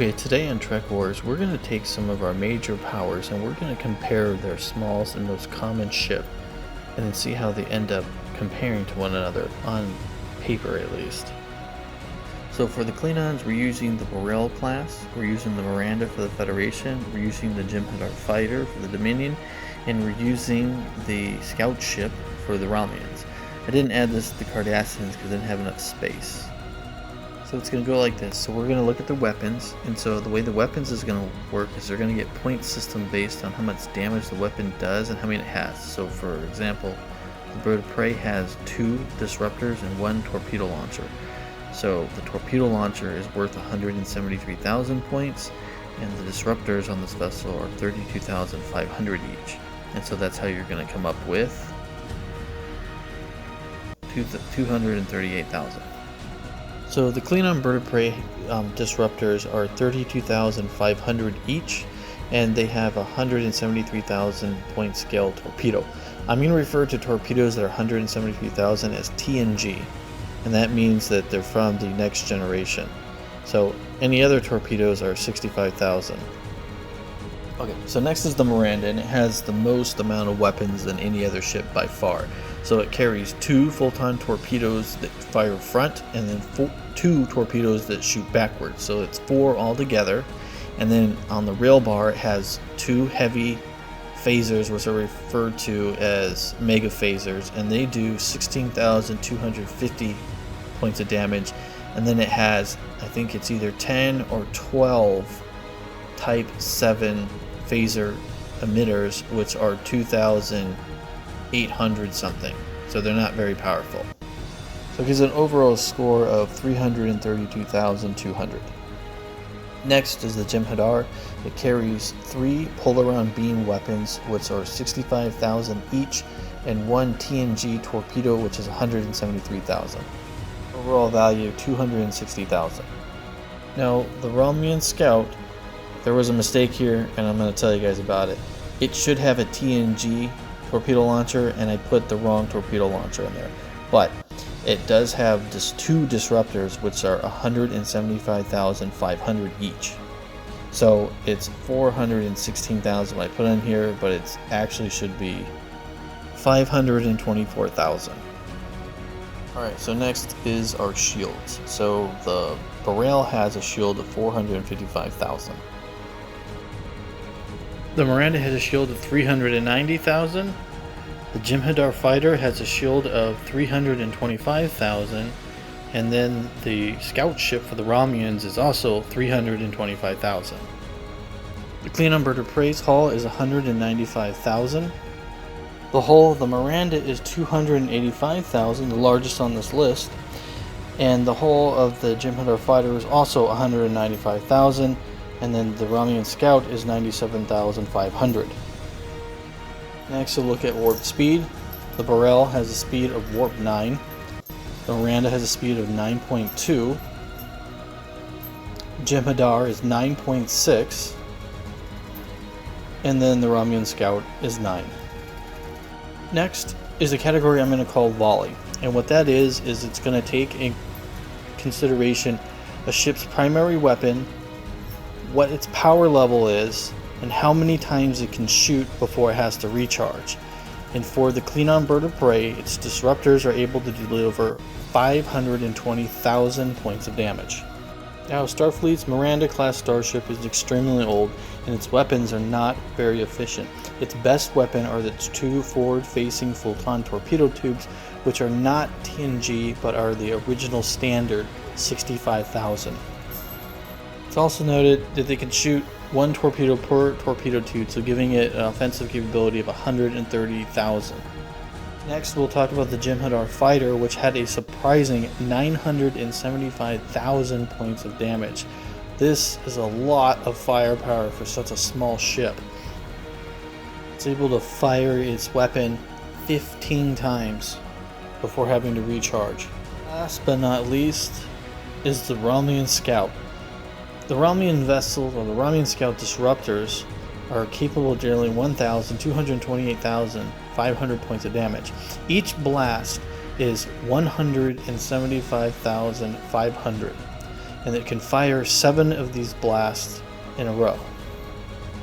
Okay, today in Trek Wars, we're going to take some of our major powers and we're going to compare their smallest and most common ship and then see how they end up comparing to one another, on paper at least. So for the Klingons, we're using the Borel class, we're using the Miranda for the Federation, we're using the Jimhedar fighter for the Dominion, and we're using the scout ship for the Romulans. I didn't add this to the Cardassians because I didn't have enough space. So it's going to go like this. So we're going to look at the weapons, and so the way the weapons is going to work is they're going to get point system based on how much damage the weapon does and how many it has. So for example, the bird of prey has 2 disruptors and 1 torpedo launcher. So the torpedo launcher is worth 173,000 points, and the disruptors on this vessel are 32,500 each. And so that's how you're going to come up with 238,000. So the Klingon bird of prey disruptors are 32,500 each, and they have a 173,000 point scale torpedo. I'm going to refer to torpedoes that are 173,000 as TNG, and that means that they're from the next generation. So any other torpedoes are 65,000. Okay, so next is the Miranda, and it has the most amount of weapons than any other ship by far. So it carries 2 full-time torpedoes that fire front, and then 2 torpedoes that shoot backwards. So it's 4 altogether. And then on the rail bar, it has 2 heavy phasers, which are referred to as mega phasers, and they do 16,250 points of damage. And then it has, I think it's either 10 or 12 Type 7 phaser emitters, which are 2,800 something. So they're not very powerful. So it gives an overall score of 332,200. Next is the Jimhedar. It carries 3 pull-around beam weapons, which are 65,000 each, and 1 TNG torpedo, which is 173,000. Overall value 260,000. Now the Romulan Scout, there was a mistake here, and I'm going to tell you guys about it. It should have a TNG torpedo launcher, and I put the wrong torpedo launcher in there. But it does have just 2 disruptors, which are 175,500 each. So it's 416,000 I put in here, but it actually should be 524,000. Alright, so next is our shields. So the Borel has a shield of 455,000. The Miranda has a shield of 390,000. The Jimhedar fighter has a shield of 325,000. And then the scout ship for the Romulans is also 325,000. The Klingon bird of prey's hull is 195,000. The hull of the Miranda is 285,000, the largest on this list. And the hull of the Jimhedar fighter is also 195,000. And then the Romulan Scout is 97,500. Next we'll look at warp speed. The Borel has a speed of warp 9. The Miranda has a speed of 9.2. Jimhedar is 9.6. And then the Romulan Scout is 9. Next is a category I'm going to call volley. And what that is it's going to take in consideration a ship's primary weapon, what its power level is, and how many times it can shoot before it has to recharge. And for the Klingon bird of prey, its disruptors are able to deliver 520,000 points of damage. Now Starfleet's Miranda class starship is extremely old, and its weapons are not very efficient. Its best weapon are its 2 forward-facing photon torpedo tubes, which are not TNG but are the original standard 65,000. It's also noted that they can shoot 1 torpedo per torpedo tube, so giving it an offensive capability of 130,000. Next, we'll talk about the Jimhedar fighter, which had a surprising 975,000 points of damage. This is a lot of firepower for such a small ship. It's able to fire its weapon 15 times before having to recharge. Last but not least is the Romulan Scout. The Romulan vessels, or the Romulan Scout disruptors, are capable of generating 228,500 points of damage. Each blast is 175,500. and it can fire 7 of these blasts in a row.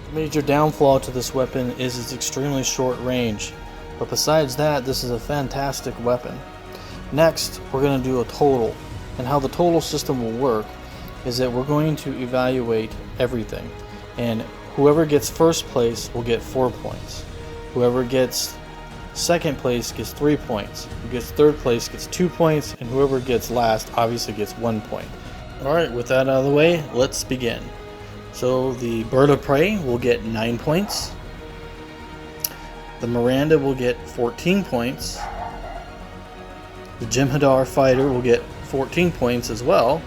The major downfall to this weapon is its extremely short range, but besides that, this is a fantastic weapon. Next, we're going to do a total, and how the total system will work is that we're going to evaluate everything, and whoever gets first place will get 4 points. Whoever gets second place gets 3 points. Who gets third place gets 2 points, and whoever gets last obviously gets 1 point. Alright, with that out of the way, let's begin. So the bird of prey will get 9 points. The Miranda will get 14 points. The Jimhedar fighter will get 14 points as well.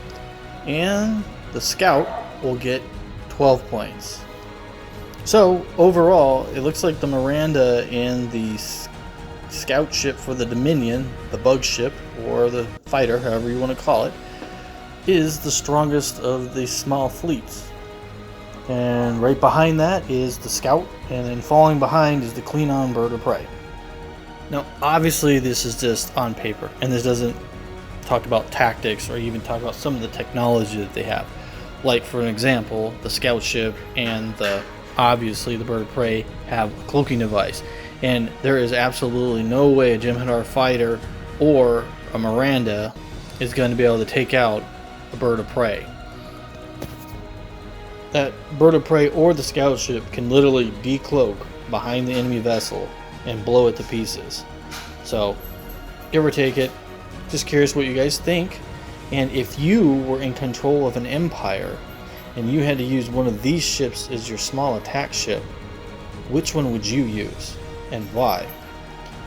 And the scout will get 12 points. So overall, it looks like the Miranda and the scout ship for the Dominion, the bug ship, or the fighter, however you want to call it, is the strongest of the small fleets. And right behind that is the scout, and then falling behind is the Klingon bird of prey. Now obviously this is just on paper, and this doesn't talk about tactics or even talk about some of the technology that they have. Like for an example, the scout ship and obviously the bird of prey have a cloaking device, and there is absolutely no way a Jimhedar fighter or a Miranda is going to be able to take out a bird of prey. That bird of prey or the scout ship can literally decloak behind the enemy vessel and blow it to pieces. So, give or take it. Just curious what you guys think. And if you were in control of an empire and you had to use one of these ships as your small attack ship, which one would you use and why?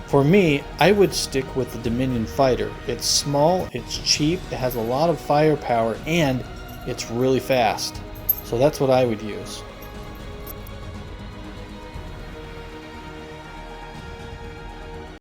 For me, I would stick with the Dominion fighter. It's small, it's cheap, it has a lot of firepower, and it's really fast. So that's what I would use.